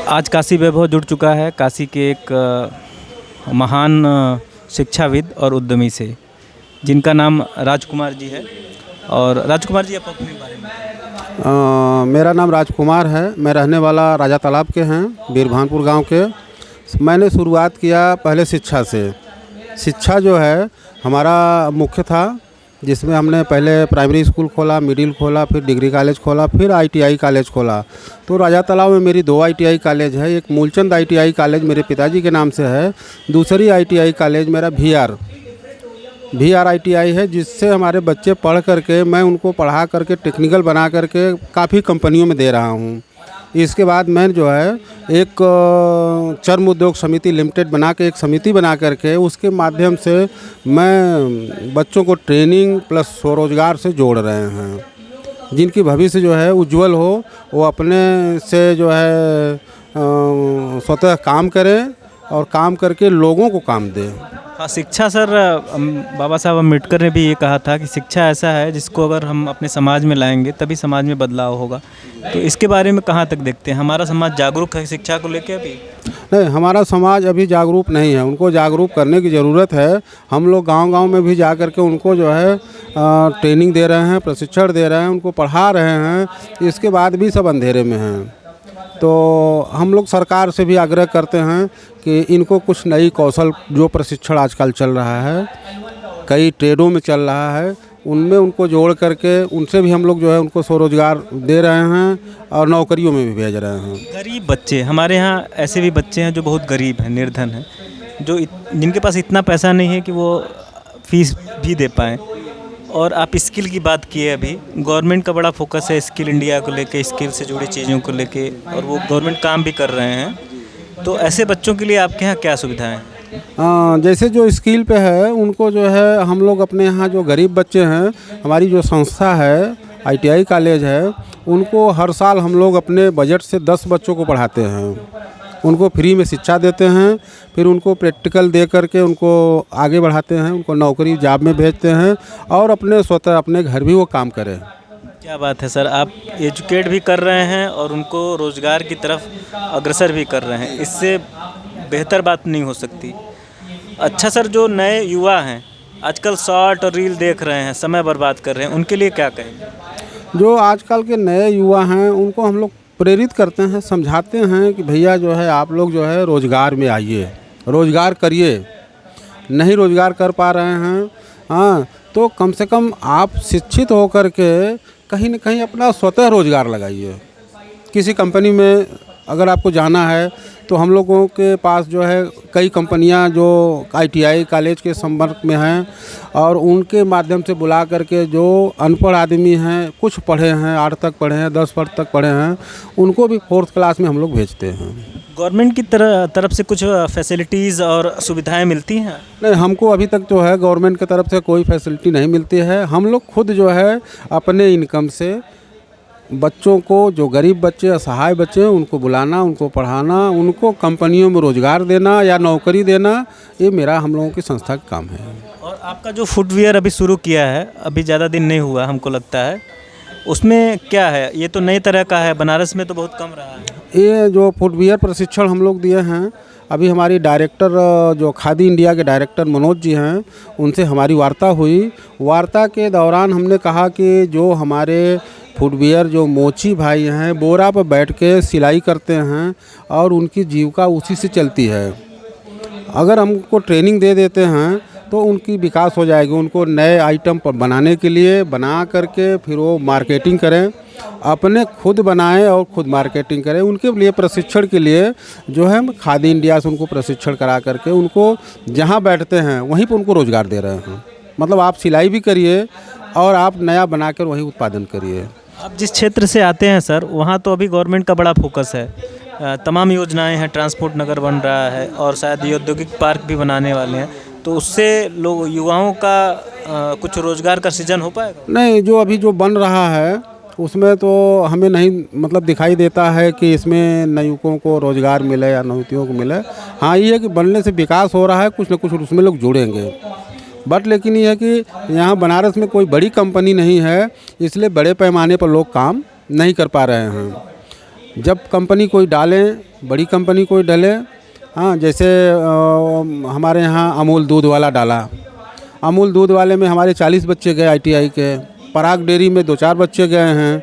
आज काशी वैभव जुड़ चुका है काशी के एक महान शिक्षाविद और उद्यमी से, जिनका नाम राजकुमार जी है। और राजकुमार जी, आप अपने बारे में। मेरा नाम राजकुमार है। मैं रहने वाला राजा तालाब के हैं, बीरभानपुर गांव के। मैंने शुरुआत किया पहले शिक्षा से। शिक्षा जो है हमारा मुख्य था, जिसमें हमने पहले प्राइमरी स्कूल खोला, मिडिल खोला, फिर डिग्री कॉलेज खोला, फिर ITI कॉलेज खोला। तो राजा तालाब में मेरी 2 ITI कॉलेज है। एक मूलचंद ITI कॉलेज मेरे पिताजी के नाम से है, दूसरी ITI कॉलेज मेरा VR ITI है, जिससे हमारे बच्चे पढ़ करके, मैं उनको पढ़ा करके टेक्निकल बना करके काफ़ी कंपनियों में दे रहा हूँ। इसके बाद मैं जो है एक चर्म उद्योग समिति लिमिटेड बना के, एक समिति बना करके, उसके माध्यम से मैं बच्चों को ट्रेनिंग प्लस स्वरोजगार से जोड़ रहे हैं, जिनकी भविष्य जो है उज्जवल हो। वो अपने से जो है स्वतः काम करें और काम करके लोगों को काम दें। हाँ, शिक्षा सर, बाबा साहब अम्बेडकर ने भी ये कहा था कि शिक्षा ऐसा है जिसको अगर हम अपने समाज में लाएंगे तभी समाज में बदलाव होगा। तो इसके बारे में कहाँ तक देखते हैं? हमारा समाज जागरूक है शिक्षा को लेकर अभी? नहीं, हमारा समाज अभी जागरूक नहीं है। उनको जागरूक करने की ज़रूरत है। हम लोग गांव-गांव में भी जा कर के उनको जो है ट्रेनिंग दे रहे हैं, प्रशिक्षण दे रहे हैं, उनको पढ़ा रहे हैं। इसके बाद भी सब अंधेरे में हैं। तो हम लोग सरकार से भी आग्रह करते हैं कि इनको कुछ नई कौशल, जो प्रशिक्षण आजकल चल रहा है, कई ट्रेडों में चल रहा है, उनमें उनको जोड़ करके उनसे भी हम लोग जो है उनको स्वरोजगार दे रहे हैं और नौकरियों में भी भेज रहे हैं। गरीब बच्चे, हमारे यहाँ ऐसे भी बच्चे हैं जो बहुत गरीब हैं, निर्धन हैं, जिनके पास इतना पैसा नहीं है कि वो फीस भी दे पाएँ। और आप स्किल की बात किए अभी, गवर्नमेंट का बड़ा फोकस है स्किल इंडिया को लेके, स्किल से जुड़ी चीज़ों को लेके, और वो गवर्नमेंट काम भी कर रहे हैं। तो ऐसे बच्चों के लिए आपके यहाँ क्या सुविधाएं हैं? जैसे जो स्किल पे है उनको जो है हम लोग अपने यहाँ जो गरीब बच्चे हैं, हमारी जो संस्था है ITI कॉलेज है, उनको हर साल हम लोग अपने बजट से 10 बच्चों को पढ़ाते हैं। उनको फ्री में शिक्षा देते हैं, फिर उनको प्रैक्टिकल दे करके उनको आगे बढ़ाते हैं, उनको नौकरी जॉब में भेजते हैं और अपने स्वतः अपने घर भी वो काम करें। क्या बात है सर, आप एजुकेट भी कर रहे हैं और उनको रोज़गार की तरफ अग्रसर भी कर रहे हैं। इससे बेहतर बात नहीं हो सकती। अच्छा सर, जो नए युवा हैं आजकल शॉर्ट और रील देख रहे हैं, समय बर्बाद कर रहे हैं, उनके लिए क्या कहेंगे? जो आजकल के नए युवा हैं उनको हम लोग प्रेरित करते हैं, समझाते हैं कि भैया जो है आप लोग जो है रोज़गार में आइए, रोज़गार करिए। नहीं रोज़गार कर पा रहे हैं, हाँ, तो कम से कम आप शिक्षित होकर के कहीं न कहीं अपना स्वतः रोज़गार लगाइए। किसी कंपनी में अगर आपको जाना है तो हम लोगों के पास जो है कई कंपनियां जो ITI कॉलेज के संपर्क में हैं, और उनके माध्यम से बुला करके जो अनपढ़ आदमी हैं, कुछ पढ़े हैं, 8 तक पढ़े हैं, 10 वर्ष तक पढ़े हैं, उनको भी 4th क्लास में हम लोग भेजते हैं। गवर्नमेंट की तरफ से कुछ फैसिलिटीज़ और सुविधाएं मिलती हैं? नहीं, हमको अभी तक जो है गवर्नमेंट की तरफ से कोई फैसिलिटी नहीं मिलती है। हम लोग खुद जो है अपने इनकम से बच्चों को, जो गरीब बच्चे, असहाय बच्चे हैं, उनको बुलाना, उनको पढ़ाना, उनको कंपनियों में रोज़गार देना या नौकरी देना, ये मेरा, हम लोगों की संस्था का काम है। और आपका जो फुटवियर अभी शुरू किया है, अभी ज़्यादा दिन नहीं हुआ हमको लगता है, उसमें क्या है? ये तो नई तरह का है, बनारस में तो बहुत कम रहा है। ये जो फुटवियर प्रशिक्षण हम लोग दिए हैं, अभी हमारी डायरेक्टर, जो खादी इंडिया के डायरेक्टर मनोज जी हैं, उनसे हमारी वार्ता हुई। वार्ता के दौरान हमने कहा कि जो हमारे फुटवियर जो मोची भाई हैं, बोरा पर बैठ के सिलाई करते हैं और उनकी जीविका उसी से चलती है। अगर हमको ट्रेनिंग दे देते हैं तो उनकी विकास हो जाएगी। उनको नए आइटम पर बनाने के लिए बना करके फिर वो मार्केटिंग करें, अपने खुद बनाएं और खुद मार्केटिंग करें। उनके लिए प्रशिक्षण के लिए जो है खादी इंडिया से उनको प्रशिक्षण करा करके उनको जहाँ बैठते हैं वहीं पर उनको रोज़गार दे रहे हैं। मतलब आप सिलाई भी करिए और आप नया बनाकर वही उत्पादन करिए। आप जिस क्षेत्र से आते हैं सर, वहाँ तो अभी गवर्नमेंट का बड़ा फोकस है, तमाम योजनाएं हैं, ट्रांसपोर्ट नगर बन रहा है और शायद ये औद्योगिक पार्क भी बनाने वाले हैं। तो उससे लोग, युवाओं का कुछ रोज़गार का सृजन हो पाएगा? नहीं, जो अभी जो बन रहा है उसमें तो हमें नहीं मतलब दिखाई देता है कि इसमें नवयुवकों को रोज़गार मिले या नवयुवतियों को मिले। हाँ, ये है कि बनने से विकास हो रहा है, कुछ न कुछ उसमें लोग जुड़ेंगे। बट लेकिन ये है कि यहाँ बनारस में कोई बड़ी कंपनी नहीं है, इसलिए बड़े पैमाने पर लोग काम नहीं कर पा रहे हैं। जब कंपनी कोई डालें, बड़ी कंपनी कोई डाले, हाँ जैसे हमारे यहाँ अमूल दूध वाला डाला, अमूल दूध वाले में हमारे 40 बच्चे गए ITI के, पराग डेयरी में 2-4 बच्चे गए हैं।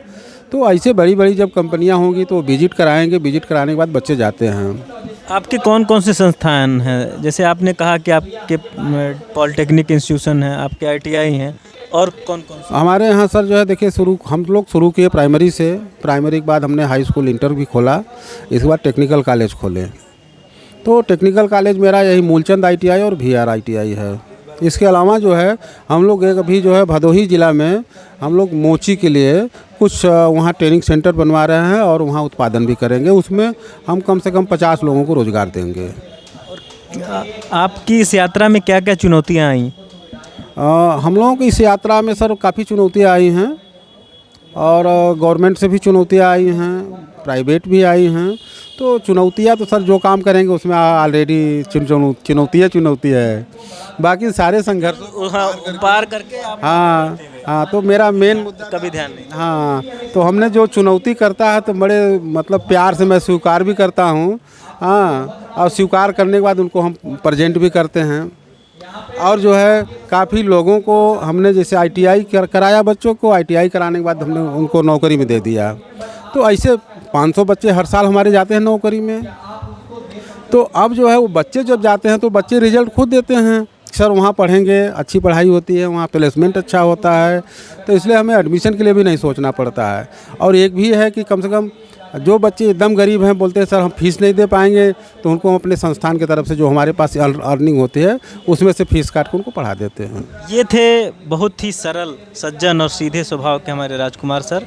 तो ऐसे बड़ी बड़ी जब कंपनियां होंगी तो विजिट कराएंगे, विजिट कराने के बाद बच्चे जाते हैं। आपके कौन कौन से संस्थान हैं? जैसे आपने कहा कि आपके पॉलिटेक्निक इंस्टीट्यूशन है, आपके ITI हैं, और कौन कौन से? हमारे यहाँ सर जो है देखिए, हम लोग शुरू किए प्राइमरी से, प्राइमरी के बाद हमने हाई स्कूल इंटर भी खोला, इसके बाद टेक्निकल कॉलेज खोले। तो टेक्निकल कॉलेज मेरा यही मूलचंद ITI और VR ITI है। इसके अलावा जो है हम लोग एक अभी जो है भदोही ज़िला में हम लोग मोची के लिए कुछ वहाँ ट्रेनिंग सेंटर बनवा रहे हैं और वहाँ उत्पादन भी करेंगे। उसमें हम कम से कम 50 लोगों को रोज़गार देंगे। आपकी इस यात्रा में क्या क्या चुनौतियाँ आई? हम लोगों की इस यात्रा में सर काफ़ी चुनौतियाँ आई हैं, और गवर्नमेंट से भी चुनौतियाँ आई हैं, प्राइवेट भी आई हैं। तो चुनौतियाँ तो सर जो काम करेंगे उसमें ऑलरेडी चुनौती है, बाकी सारे संघर्ष पार करके आप हाँ, तो मेरा मेन मुद्दा कभी ध्यान नहीं। हाँ, तो हमने जो चुनौती करता है तो बड़े मतलब प्यार से मैं स्वीकार भी करता हूँ। हाँ, और स्वीकार करने के बाद उनको हम प्रेजेंट भी करते हैं। और जो है काफ़ी लोगों को हमने जैसे ITI कराया, बच्चों को ITI कराने के बाद हमने उनको नौकरी में दे दिया। तो ऐसे 500 बच्चे हर साल हमारे जाते हैं नौकरी में। तो अब जो है वो बच्चे जब जाते हैं तो बच्चे रिजल्ट खुद देते हैं, सर वहाँ पढ़ेंगे, अच्छी पढ़ाई होती है, वहाँ प्लेसमेंट अच्छा होता है। तो इसलिए हमें एडमिशन के लिए भी नहीं सोचना पड़ता है। और एक भी है कि कम से कम जो बच्चे एकदम गरीब हैं, बोलते हैं सर हम फीस नहीं दे पाएंगे, तो उनको हम अपने संस्थान की तरफ से जो हमारे पास अर्निंग होती है उसमें से फीस काट के उनको पढ़ा देते हैं। ये थे बहुत ही सरल, सज्जन और सीधे स्वभाव के हमारे राजकुमार सर।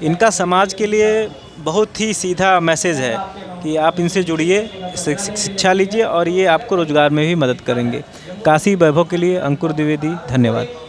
इनका समाज के लिए बहुत ही सीधा मैसेज है कि आप इनसे जुड़िए, शिक्षा लीजिए और ये आपको रोजगार में भी मदद करेंगे। काशी वैभव के लिए अंकुर द्विवेदी, धन्यवाद।